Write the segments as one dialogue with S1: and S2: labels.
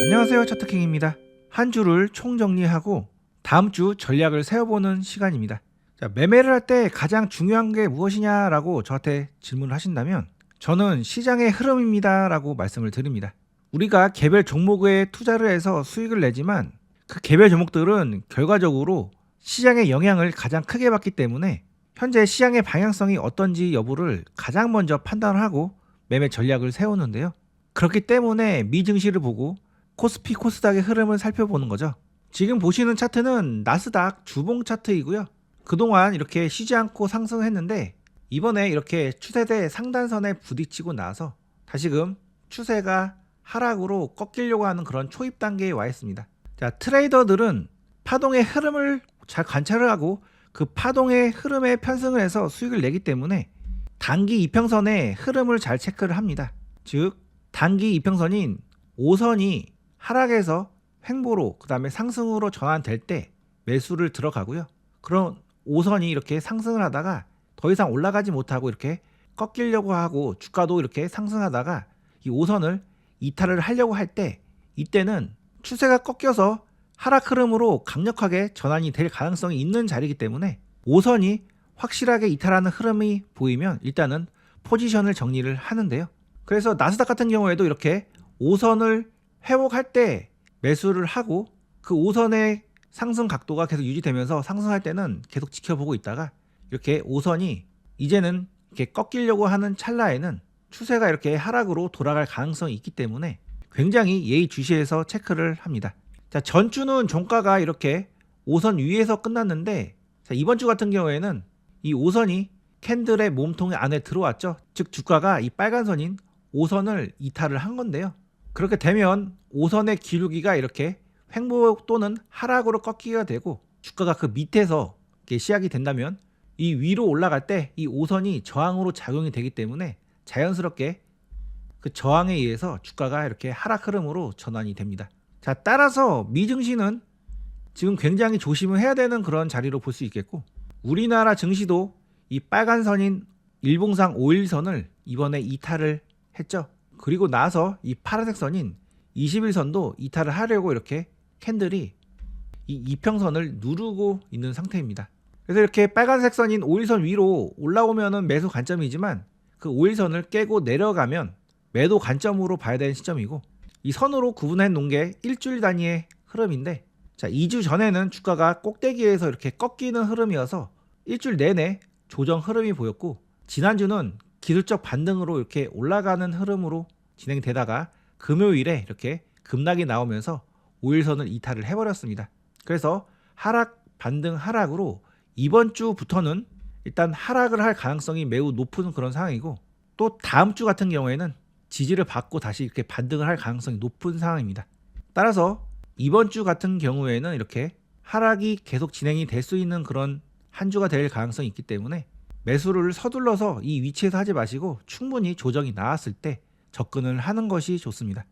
S1: 안녕하세요, 차트킹입니다. 한 주를 총정리하고 다음 주 전략을 세워보는 시간입니다. 자, 매매를 할 때 가장 중요한 게 무엇이냐라고 저한테 질문을 하신다면 저는 시장의 흐름입니다 라고 말씀을 드립니다. 우리가 개별 종목에 투자를 해서 수익을 내지만 그 개별 종목들은 결과적으로 시장의 영향을 가장 크게 받기 때문에 현재 시장의 방향성이 어떤지 여부를 가장 먼저 판단을 하고 매매 전략을 세우는데요. 그렇기 때문에 미 증시를 보고 코스피 코스닥의 흐름을 살펴보는 거죠. 지금 보시는 차트는 나스닥 주봉 차트이고요. 그동안 이렇게 쉬지 않고 상승했는데 이번에 이렇게 추세대 상단선에 부딪히고 나서 다시금 추세가 하락으로 꺾이려고 하는 그런 초입 단계에 와 있습니다. 자, 트레이더들은 파동의 흐름을 잘 관찰을 하고 그 파동의 흐름에 편승을 해서 수익을 내기 때문에 단기 이평선의 흐름을 잘 체크를 합니다. 즉 단기 이평선인 5선이 하락에서 횡보로 그 다음에 상승으로 전환될 때 매수를 들어가고요. 그런 5선이 이렇게 상승을 하다가 더 이상 올라가지 못하고 이렇게 꺾이려고 하고 주가도 이렇게 상승하다가 이 5선을 이탈을 하려고 할 때 이때는 추세가 꺾여서 하락 흐름으로 강력하게 전환이 될 가능성이 있는 자리이기 때문에 5선이 확실하게 이탈하는 흐름이 보이면 일단은 포지션을 정리를 하는데요. 그래서 나스닥 같은 경우에도 이렇게 5선을 회복할 때 매수를 하고 그 5선의 상승 각도가 계속 유지되면서 상승할 때는 계속 지켜보고 있다가 이렇게 5선이 이제는 이렇게 꺾이려고 하는 찰나에는 추세가 이렇게 하락으로 돌아갈 가능성이 있기 때문에 굉장히 예의주시해서 체크를 합니다. 자, 전주는 종가가 이렇게 5선 위에서 끝났는데 자, 이번 주 같은 경우에는 이 5선이 캔들의 몸통 안에 들어왔죠. 즉 주가가 이 빨간 선인 5선을 이탈을 한 건데요. 그렇게 되면 5선의 기울기가 이렇게 횡보 또는 하락으로 꺾이게 되고 주가가 그 밑에서 이렇게 시작이 된다면 이 위로 올라갈 때 이 5선이 저항으로 작용이 되기 때문에 자연스럽게 그 저항에 의해서 주가가 이렇게 하락 흐름으로 전환이 됩니다. 자, 따라서 미증시는 지금 굉장히 조심을 해야 되는 그런 자리로 볼 수 있겠고 우리나라 증시도 이 빨간 선인 일봉상 5일선을 이번에 이탈을 했죠. 그리고 나서 이 파란색 선인 21선도 이탈을 하려고 이렇게 캔들이 이 이평선을 누르고 있는 상태입니다. 그래서 이렇게 빨간색 선인 5일선 위로 올라오면은 매수 관점이지만 그 5일선을 깨고 내려가면 매도 관점으로 봐야 되는 시점이고 이 선으로 구분해 놓은 게 일주일 단위의 흐름인데 자, 2주 전에는 주가가 꼭대기에서 이렇게 꺾이는 흐름이어서 일주일 내내 조정 흐름이 보였고 지난주는 기술적 반등으로 이렇게 올라가는 흐름으로 진행되다가 금요일에 이렇게 급락이 나오면서 5일선을 이탈을 해버렸습니다. 그래서 하락 반등 하락으로 이번 주부터는 일단 하락을 할 가능성이 매우 높은 그런 상황이고 또 다음 주 같은 경우에는 지지를 받고 다시 이렇게 반등을 할 가능성이 높은 상황입니다. 따라서 이번 주 같은 경우에는 이렇게 하락이 계속 진행이 될 수 있는 그런 한 주가 될 가능성이 있기 때문에 매수를 서둘러서 이 위치에서 하지 마시고 충분히 조정이 나왔을 때 접근을 하는 것이 좋습니다.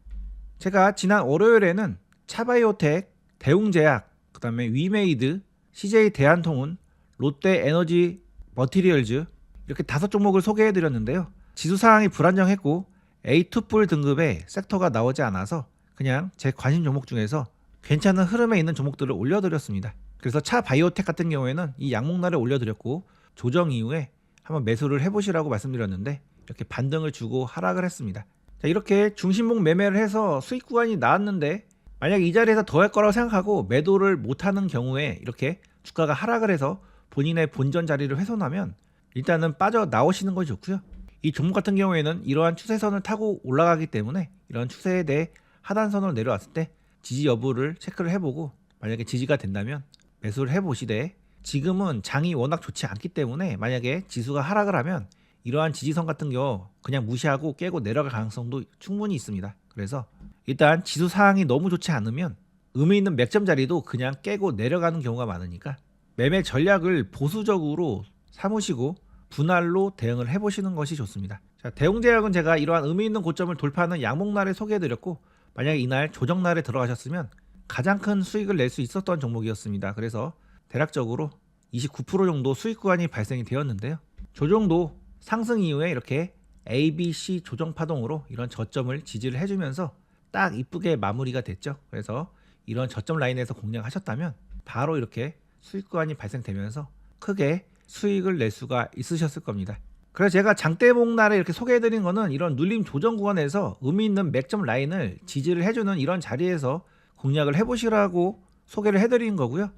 S1: 제가 지난 월요일에는 차바이오텍, 대웅제약, 그 다음에 위메이드, CJ 대한통운, 롯데에너지 머티리얼즈 이렇게 5종목을 소개해 드렸는데요. 지수 상황이 불안정했고 A2풀 등급의 섹터가 나오지 않아서 그냥 제 관심 종목 중에서 괜찮은 흐름에 있는 종목들을 올려드렸습니다. 그래서 차바이오텍 같은 경우에는 이 양목날에 올려드렸고 조정 이후에 한번 매수를 해보시라고 말씀드렸는데 이렇게 반등을 주고 하락을 했습니다. 자, 이렇게 중심목 매매를 해서 수익 구간이 나왔는데 만약 이 자리에서 더 할 거라고 생각하고 매도를 못하는 경우에 이렇게 주가가 하락을 해서 본인의 본전 자리를 훼손하면 일단은 빠져 나오시는 것이 좋고요. 이 종목 같은 경우에는 이러한 추세선을 타고 올라가기 때문에 이런 추세에 대해 하단선으로 내려왔을 때 지지 여부를 체크를 해보고 만약에 지지가 된다면 매수를 해보시되 지금은 장이 워낙 좋지 않기 때문에 만약에 지수가 하락을 하면 이러한 지지선 같은 경우 그냥 무시하고 깨고 내려갈 가능성도 충분히 있습니다. 그래서 일단 지수 상황이 너무 좋지 않으면 의미 있는 맥점 자리도 그냥 깨고 내려가는 경우가 많으니까 매매 전략을 보수적으로 삼으시고 분할로 대응을 해보시는 것이 좋습니다. 자, 대웅제약은 제가 이러한 의미 있는 고점을 돌파하는 양목날에 소개해드렸고 만약에 이날 조정날에 들어가셨으면 가장 큰 수익을 낼 수 있었던 종목이었습니다. 그래서 대략적으로 29% 정도 수익 구간이 발생이 되었는데요. 조정도 상승 이후에 이렇게 A, B, C 조정 파동으로 이런 저점을 지지를 해주면서 딱 이쁘게 마무리가 됐죠. 그래서 이런 저점 라인에서 공략하셨다면 바로 이렇게 수익 구간이 발생되면서 크게 수익을 낼 수가 있으셨을 겁니다. 그래서 제가 장대목 날에 이렇게 소개해드린 거는 이런 눌림 조정 구간에서 의미 있는 맥점 라인을 지지를 해주는 이런 자리에서 공략을 해보시라고 소개를 해드린 거고요.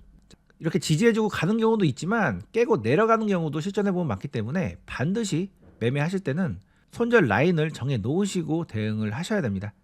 S1: 이렇게 지지해주고 가는 경우도 있지만 깨고 내려가는 경우도 실전해보면 많기 때문에 반드시 매매하실 때는 손절 라인을 정해 놓으시고 대응을 하셔야 됩니다.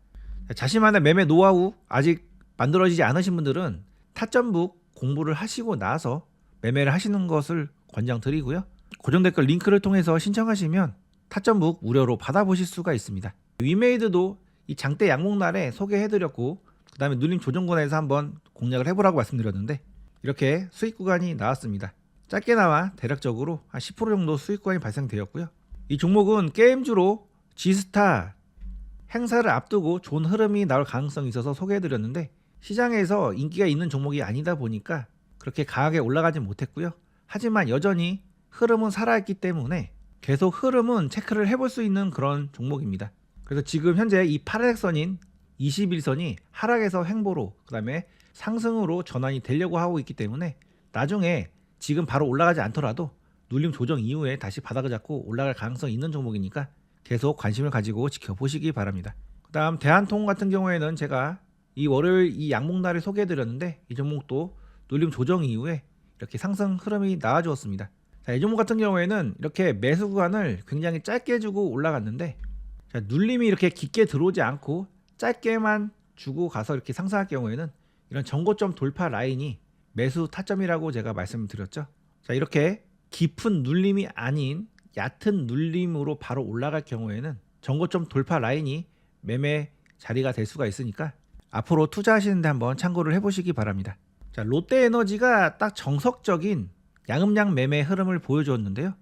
S1: 자신만의 매매 노하우 아직 만들어지지 않으신 분들은 타점북 공부를 하시고 나서 매매를 하시는 것을 권장드리고요. 고정 댓글 링크를 통해서 신청하시면 타점북 무료로 받아보실 수가 있습니다. 위메이드도 이 장대 양목 날에 소개해드렸고 그 다음에 눌림 조정권에서 한번 공략을 해보라고 말씀드렸는데 이렇게 수익 구간이 나왔습니다. 짧게나마 대략적으로 한 10% 정도 수익 구간이 발생되었고요. 이 종목은 게임주로 G스타 행사를 앞두고 좋은 흐름이 나올 가능성이 있어서 소개해드렸는데 시장에서 인기가 있는 종목이 아니다 보니까 그렇게 강하게 올라가지 못했고요. 하지만 여전히 흐름은 살아있기 때문에 계속 흐름은 체크를 해볼 수 있는 그런 종목입니다. 그래서 지금 현재 이 파란색 선인 21선이 하락에서 횡보로 그 다음에 상승으로 전환이 되려고 하고 있기 때문에 나중에 지금 바로 올라가지 않더라도 눌림 조정 이후에 다시 바닥을 잡고 올라갈 가능성이 있는 종목이니까 계속 관심을 가지고 지켜보시기 바랍니다. 그 다음 대한통 같은 경우에는 제가 이 월요일 이 양목날을 소개해드렸는데 이 종목도 눌림 조정 이후에 이렇게 상승 흐름이 나와주었습니다. 자, 이 종목 같은 경우에는 이렇게 매수 구간을 굉장히 짧게 주고 올라갔는데 자, 눌림이 이렇게 깊게 들어오지 않고 짧게만 주고 가서 이렇게 상승할 경우에는 이런 전고점 돌파 라인이 매수 타점이라고 제가 말씀드렸죠. 자, 이렇게 깊은 눌림이 아닌 얕은 눌림으로 바로 올라갈 경우에는 전고점 돌파 라인이 매매 자리가 될 수가 있으니까 앞으로 투자하시는데 한번 참고를 해보시기 바랍니다. 자, 롯데에너지가 딱 정석적인 양음양 매매 흐름을 보여주었는데요.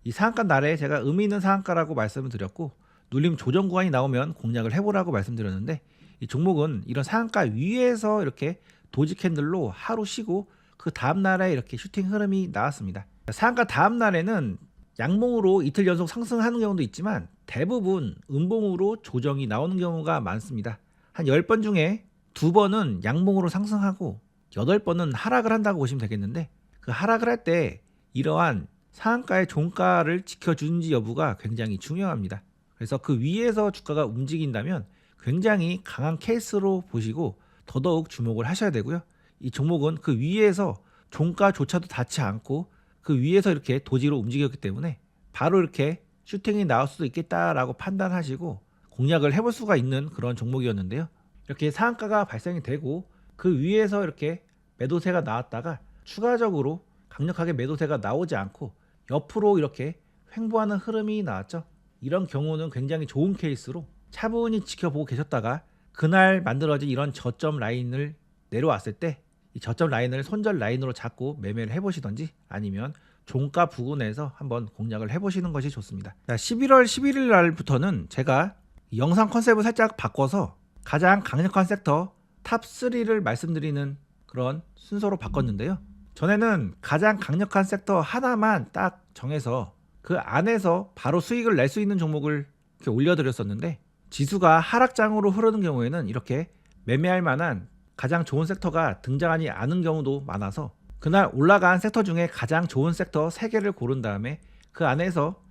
S1: 이 상한가 날에 제가 의미 있는 상한가라고 말씀을 드렸고 눌림 조정 구간이 나오면 공략을 해보라고 말씀드렸는데 이 종목은 이런 상한가 위에서 이렇게 도지 캔들로 하루 쉬고 그 다음 날에 이렇게 슈팅 흐름이 나왔습니다. 상한가 다음 날에는 양봉으로 이틀 연속 상승하는 경우도 있지만 대부분 음봉으로 조정이 나오는 경우가 많습니다. 한 10번 중에 2번은 양봉으로 상승하고 8번은 하락을 한다고 보시면 되겠는데 그 하락을 할 때 이러한 상한가의 종가를 지켜주는지 여부가 굉장히 중요합니다. 그래서 그 위에서 주가가 움직인다면 굉장히 강한 케이스로 보시고 더더욱 주목을 하셔야 되고요. 이 종목은 그 위에서 종가조차도 닿지 않고 그 위에서 이렇게 도지로 움직였기 때문에 바로 이렇게 슈팅이 나올 수도 있겠다라고 판단하시고 공략을 해볼 수가 있는 그런 종목이었는데요. 이렇게 상한가가 발생이 되고 그 위에서 이렇게 매도세가 나왔다가 추가적으로 강력하게 매도세가 나오지 않고 옆으로 이렇게 횡보하는 흐름이 나왔죠. 이런 경우는 굉장히 좋은 케이스로 차분히 지켜보고 계셨다가 그날 만들어진 이런 저점 라인을 내려왔을 때 이 저점 라인을 손절 라인으로 잡고 매매를 해보시던지 아니면 종가 부근에서 한번 공략을 해보시는 것이 좋습니다. 자, 11월 11일 날부터는 제가 영상 컨셉을 살짝 바꿔서 가장 강력한 섹터 탑 3를 말씀드리는 그런 순서로 바꿨는데요. 전에는 가장 강력한 섹터 하나만 딱 정해서 그 안에서 바로 수익을 낼 수 있는 종목을 이렇게 올려드렸었는데 지수가 하락장으로 흐르는 경우에는 이렇게 매매할 만한 가장 좋은 섹터가 등장하지 않은 경우도 많아서 그날 올라간 섹터 중에 가장 좋은 섹터 3개를 고른 다음에 그 안에서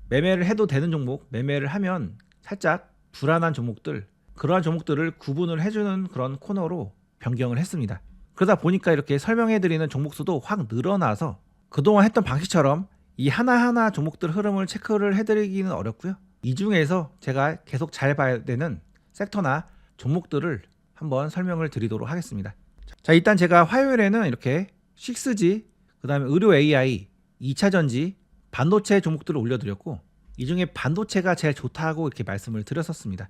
S1: 매매를 해도 되는 종목 매매를 하면 살짝 불안한 종목들 그러한 종목들을 구분을 해주는 그런 코너로 변경을 했습니다. 그러다 보니까 이렇게 설명해드리는 종목 수도 확 늘어나서 그동안 했던 방식처럼 이 하나하나 종목들 흐름을 체크를 해드리기는 어렵고요. 이 중에서 제가 계속 잘 봐야 되는 섹터나 종목들을 한번 설명을 드리도록 하겠습니다. 자, 일단 제가 화요일에는 이렇게 6G, 그 다음에 의료 AI, 2차전지, 반도체 종목들을 올려드렸고 이 중에 반도체가 제일 좋다고 이렇게 말씀을 드렸었습니다.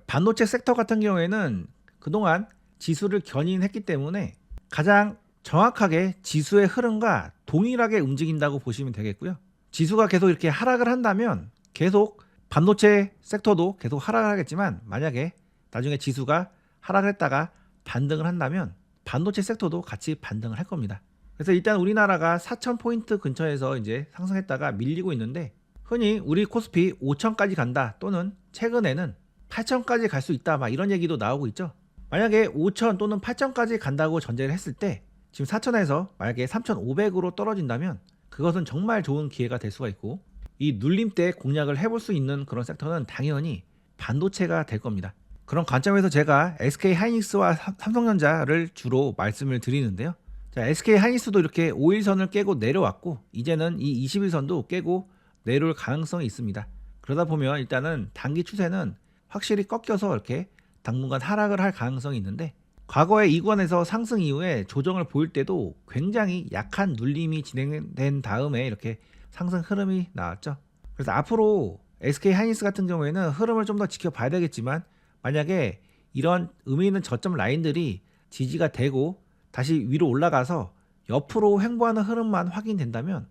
S1: 반도체 섹터 같은 경우에는 그동안 지수를 견인했기 때문에 가장 정확하게 지수의 흐름과 동일하게 움직인다고 보시면 되겠고요. 지수가 계속 이렇게 하락을 한다면 계속 반도체 섹터도 계속 하락을 하겠지만 만약에 나중에 지수가 하락을 했다가 반등을 한다면 반도체 섹터도 같이 반등을 할 겁니다. 그래서 일단 우리나라가 4,000포인트 근처에서 이제 상승했다가 밀리고 있는데 흔히 우리 코스피 5,000까지 간다 또는 최근에는 8천까지 갈 수 있다 막 이런 얘기도 나오고 있죠. 만약에 5천 또는 8천까지 간다고 전제를 했을 때 지금 4천에서 만약에 3,500으로 떨어진다면 그것은 정말 좋은 기회가 될 수가 있고, 이 눌림 때 공략을 해볼 수 있는 그런 섹터는 당연히 반도체가 될 겁니다. 그런 관점에서 제가 SK 하이닉스와 삼성전자를 주로 말씀을 드리는데요. 자, SK 하이닉스도 이렇게 5일선을 깨고 내려왔고 이제는 이 21선도 깨고 내려올 가능성이 있습니다. 그러다 보면 일단은 단기 추세는 확실히 꺾여서 이렇게 당분간 하락을 할 가능성이 있는데, 과거에 이 구간에서 상승 이후에 조정을 보일 때도 굉장히 약한 눌림이 진행된 다음에 이렇게 상승 흐름이 나왔죠. 그래서 앞으로 SK 하이닉스 같은 경우에는 흐름을 좀 더 지켜봐야 되겠지만, 만약에 이런 의미 있는 저점 라인들이 지지가 되고 다시 위로 올라가서 옆으로 횡보하는 흐름만 확인된다면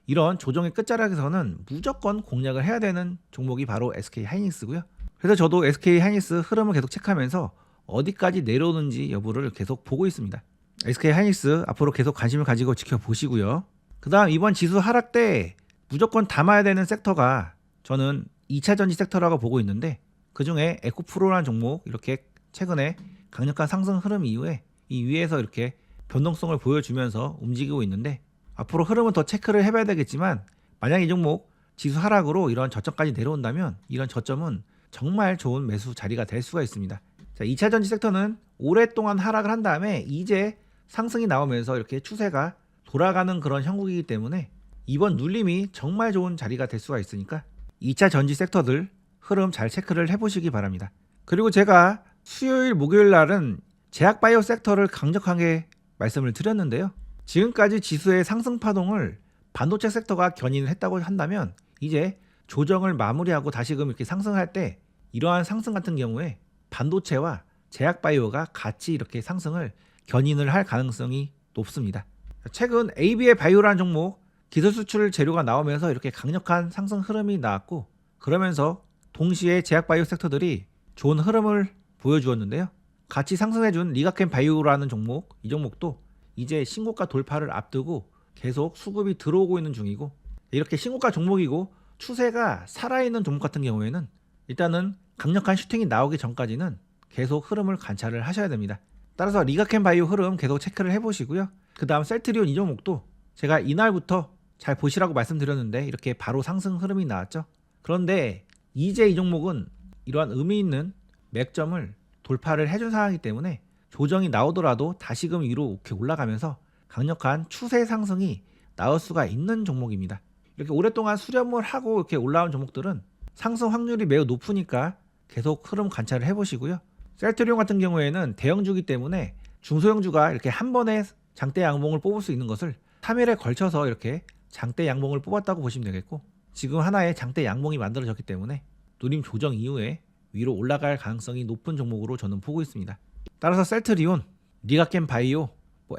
S1: 이런 조정의 끝자락에서는 무조건 공략을 해야 되는 종목이 바로 SK 하이닉스고요. 그래서 저도 SK 하이닉스 흐름을 계속 체크하면서 어디까지 내려오는지 여부를 계속 보고 있습니다. SK 하이닉스 앞으로 계속 관심을 가지고 지켜보시고요. 그 다음 이번 지수 하락 때 무조건 담아야 되는 섹터가 저는 2차 전지 섹터라고 보고 있는데, 그 중에 에코프로라는 종목 이렇게 최근에 강력한 상승 흐름 이후에 이 위에서 이렇게 변동성을 보여주면서 움직이고 있는데, 앞으로 흐름은 더 체크를 해봐야 되겠지만 만약 이 종목 지수 하락으로 이런 저점까지 내려온다면 이런 저점은 정말 좋은 매수 자리가 될 수가 있습니다. 자, 2차 전지 섹터는 오랫동안 하락을 한 다음에 이제 상승이 나오면서 이렇게 추세가 돌아가는 그런 형국이기 때문에 이번 눌림이 정말 좋은 자리가 될 수가 있으니까 2차 전지 섹터들 흐름 잘 체크를 해보시기 바랍니다. 그리고 제가 수요일 목요일 날은 제약바이오 섹터를 강력하게 말씀을 드렸는데요. 지금까지 지수의 상승 파동을 반도체 섹터가 견인을 했다고 한다면 이제 조정을 마무리하고 다시금 이렇게 상승할 때 이러한 상승 같은 경우에 반도체와 제약바이오가 같이 이렇게 상승을 견인을 할 가능성이 높습니다. 최근 AB의 바이오라는 종목 기술 수출 재료가 나오면서 이렇게 강력한 상승 흐름이 나왔고, 그러면서 동시에 제약바이오 섹터들이 좋은 흐름을 보여주었는데요. 같이 상승해준 리가켄 바이오라는 종목, 이 종목도 이제 신고가 돌파를 앞두고 계속 수급이 들어오고 있는 중이고, 이렇게 신고가 종목이고 추세가 살아있는 종목 같은 경우에는 일단은 강력한 슈팅이 나오기 전까지는 계속 흐름을 관찰을 하셔야 됩니다. 따라서 리가켄 바이오 흐름 계속 체크를 해보시고요. 그 다음 셀트리온 이 종목도 제가 이날부터 잘 보시라고 말씀드렸는데 이렇게 바로 상승 흐름이 나왔죠. 그런데 이제 이 종목은 이러한 의미 있는 맥점을 돌파를 해준 상황이기 때문에 조정이 나오더라도 다시금 위로 이렇게 올라가면서 강력한 추세 상승이 나올 수가 있는 종목입니다. 이렇게 오랫동안 수렴을 하고 이렇게 올라온 종목들은 상승 확률이 매우 높으니까 계속 흐름 관찰을 해보시고요. 셀트리온 같은 경우에는 대형주기 때문에 중소형주가 이렇게 한 번에 장대 양봉을 뽑을 수 있는 것을 3일에 걸쳐서 이렇게 장대 양봉을 뽑았다고 보시면 되겠고, 지금 하나의 장대 양봉이 만들어졌기 때문에 누림 조정 이후에 위로 올라갈 가능성이 높은 종목으로 저는 보고 있습니다. 따라서 셀트리온, 리가켄 바이오,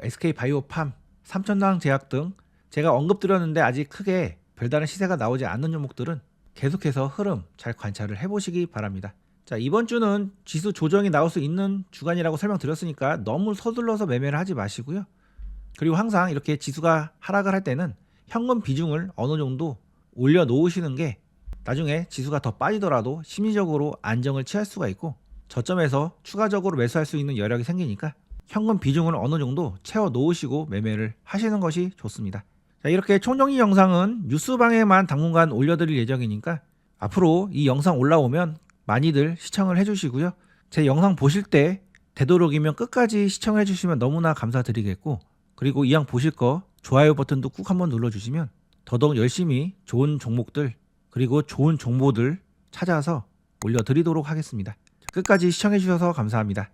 S1: SK 바이오팜, 삼천당 제약 등 제가 언급드렸는데 아직 크게 별다른 시세가 나오지 않는 종목들은 계속해서 흐름 잘 관찰을 해보시기 바랍니다. 자, 이번 주는 지수 조정이 나올 수 있는 주간이라고 설명드렸으니까 너무 서둘러서 매매를 하지 마시고요. 그리고 항상 이렇게 지수가 하락을 할 때는 현금 비중을 어느 정도 올려놓으시는 게 나중에 지수가 더 빠지더라도 심리적으로 안정을 취할 수가 있고, 저점에서 추가적으로 매수할 수 있는 여력이 생기니까 현금 비중을 어느 정도 채워 놓으시고 매매를 하시는 것이 좋습니다. 자, 이렇게 총정리 영상은 뉴스방에만 당분간 올려드릴 예정이니까 앞으로 이 영상 올라오면 많이들 시청을 해주시고요. 제 영상 보실 때 되도록이면 끝까지 시청해 주시면 너무나 감사드리겠고, 그리고 이왕 보실 거 좋아요 버튼도 꾹 한번 눌러주시면 더더욱 열심히 좋은 종목들 그리고 좋은 정보들 찾아서 올려드리도록 하겠습니다. 끝까지 시청해 주셔서 감사합니다.